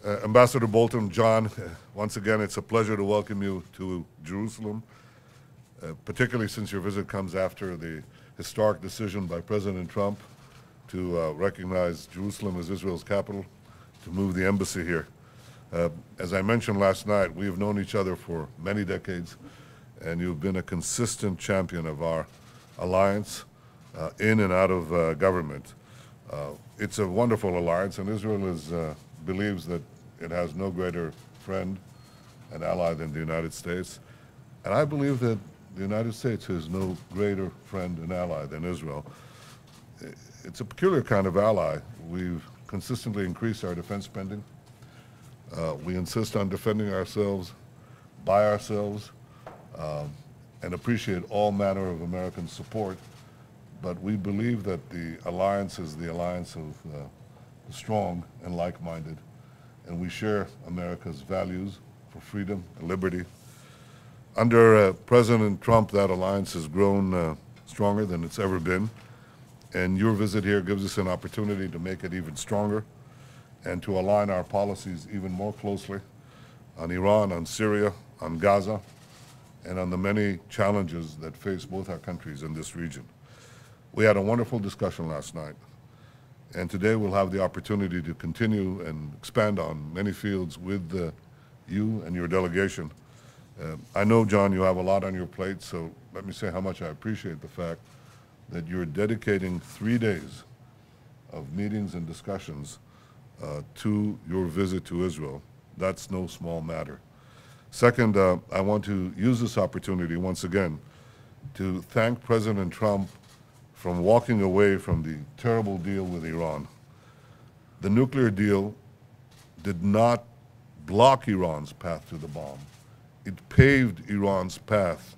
Ambassador Bolton, John, once again, it's a pleasure to welcome you to Jerusalem, particularly since your visit comes after the historic decision by President Trump to recognize Jerusalem as Israel's capital, to move the embassy here. As I mentioned last night, we have known each other for many decades, and you've been a consistent champion of our alliance in and out of government. It's a wonderful alliance, and Israel believes that it has no greater friend and ally than the United States. And I believe that the United States has no greater friend and ally than Israel. It's a peculiar kind of ally. We've consistently increased our defense spending. We insist on defending ourselves by ourselves and appreciate all manner of American support. But we believe that the alliance is the alliance of the strong and like-minded, and we share America's values for freedom and liberty. Under President Trump, that alliance has grown stronger than it's ever been, and your visit here gives us an opportunity to make it even stronger and to align our policies even more closely on Iran, on Syria, on Gaza, and on the many challenges that face both our countries in this region. We had a wonderful discussion last night, and today we'll have the opportunity to continue and expand on many fields with you and your delegation. I know, John, you have a lot on your plate, so let me say how much I appreciate the fact that you're dedicating 3 days of meetings and discussions to your visit to Israel. That's no small matter. Second, I want to use this opportunity once again to thank President Trump from walking away from the terrible deal with Iran. The nuclear deal did not block Iran's path to the bomb. It paved Iran's path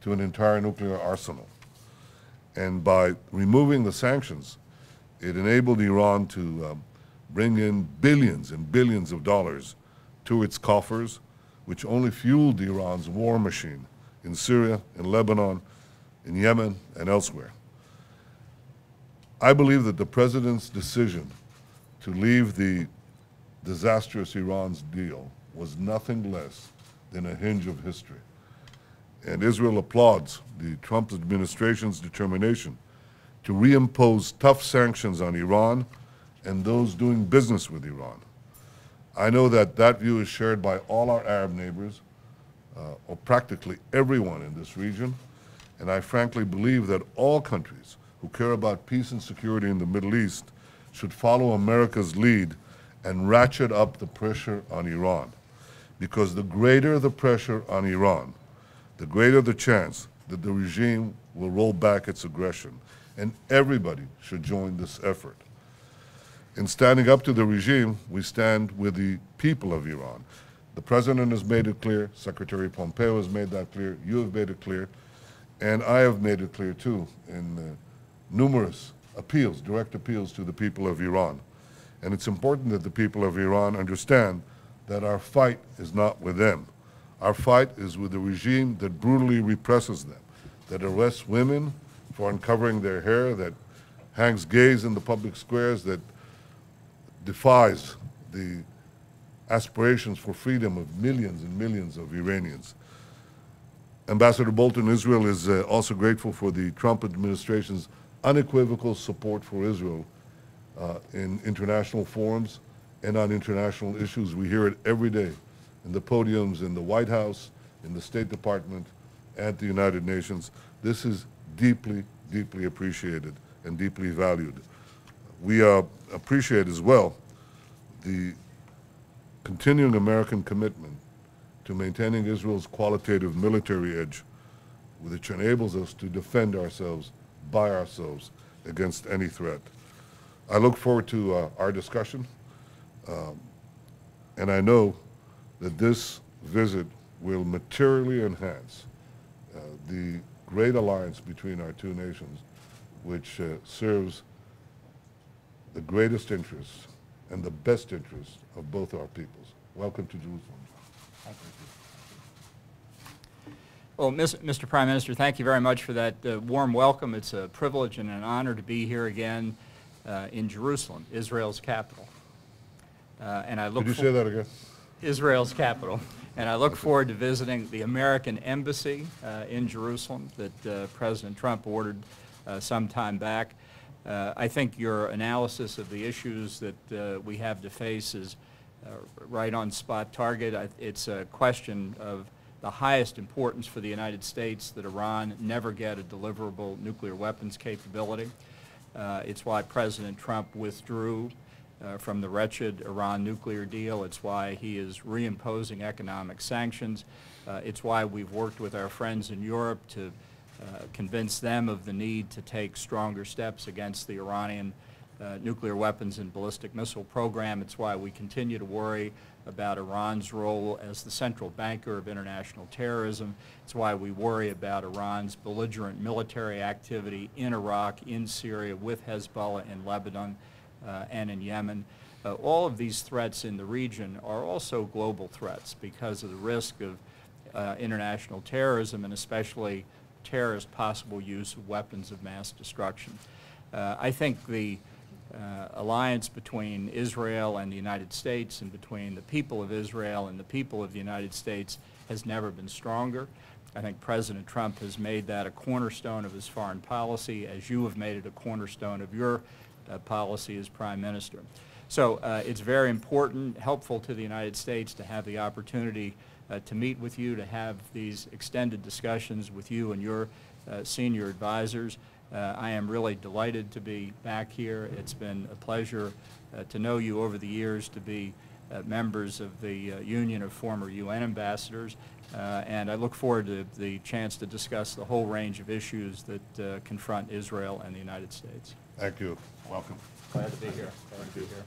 to an entire nuclear arsenal. And by removing the sanctions, it enabled Iran to bring in billions and billions of dollars to its coffers, which only fueled Iran's war machine in Syria, in Lebanon, in Yemen, and elsewhere. I believe that the President's decision to leave the disastrous Iran's deal was nothing less than a hinge of history. And Israel applauds the Trump administration's determination to reimpose tough sanctions on Iran and those doing business with Iran. I know that that view is shared by all our Arab neighbors, or practically everyone in this region, and I frankly believe that all countries who care about peace and security in the Middle East should follow America's lead and ratchet up the pressure on Iran. Because the greater the pressure on Iran, the greater the chance that the regime will roll back its aggression. And everybody should join this effort. In standing up to the regime, we stand with the people of Iran. The President has made it clear, Secretary Pompeo has made that clear, you have made it clear, and I have made it clear too in numerous appeals, direct appeals to the people of Iran. And it's important that the people of Iran understand that our fight is not with them. Our fight is with the regime that brutally represses them, that arrests women for uncovering their hair, that hangs gays in the public squares, that defies the aspirations for freedom of millions and millions of Iranians. Ambassador Bolton, Israel is also grateful for the Trump administration's unequivocal support for Israel in international forums and on international issues. We hear it every day in the podiums in the White House, in the State Department, at the United Nations. This is deeply, deeply appreciated and deeply valued. We appreciate as well the continuing American commitment to maintaining Israel's qualitative military edge, which enables us to defend ourselves by ourselves against any threat. I look forward to our discussion, and I know that this visit will materially enhance the great alliance between our two nations, which serves the greatest interests and the best interests of both our peoples. Welcome to Jerusalem. Thank you. Well, Mr. Prime Minister, thank you very much for that warm welcome. It's a privilege and an honor to be here again in Jerusalem, Israel's capital. And I look Could you say that again? Israel's capital. And I look forward to visiting the American embassy in Jerusalem that President Trump ordered some time back. I think your analysis of the issues that we have to face is right on spot target. It's a question of the highest importance for the United States that Iran never get a deliverable nuclear weapons capability. It's why President Trump withdrew from the wretched Iran nuclear deal. It's why he is reimposing economic sanctions. It's why we've worked with our friends in Europe to convince them of the need to take stronger steps against the Iranian nuclear weapons and ballistic missile program. It's why we continue to worry about Iran's role as the central banker of international terrorism. It's why we worry about Iran's belligerent military activity in Iraq, in Syria, with Hezbollah in Lebanon and in Yemen. All of these threats in the region are also global threats because of the risk of international terrorism and especially terrorist possible use of weapons of mass destruction. I think the alliance between Israel and the United States and between the people of Israel and the people of the United States has never been stronger. I think President Trump has made that a cornerstone of his foreign policy, as you have made it a cornerstone of your policy as Prime Minister. So it's very important, helpful to the United States to have the opportunity to meet with you, to have these extended discussions with you and your senior advisors. I am really delighted to be back here. It's been a pleasure to know you over the years, to be members of the Union of Former UN Ambassadors, and I look forward to the chance to discuss the whole range of issues that confront Israel and the United States. Thank you. Welcome. Glad to be here. Glad to be here.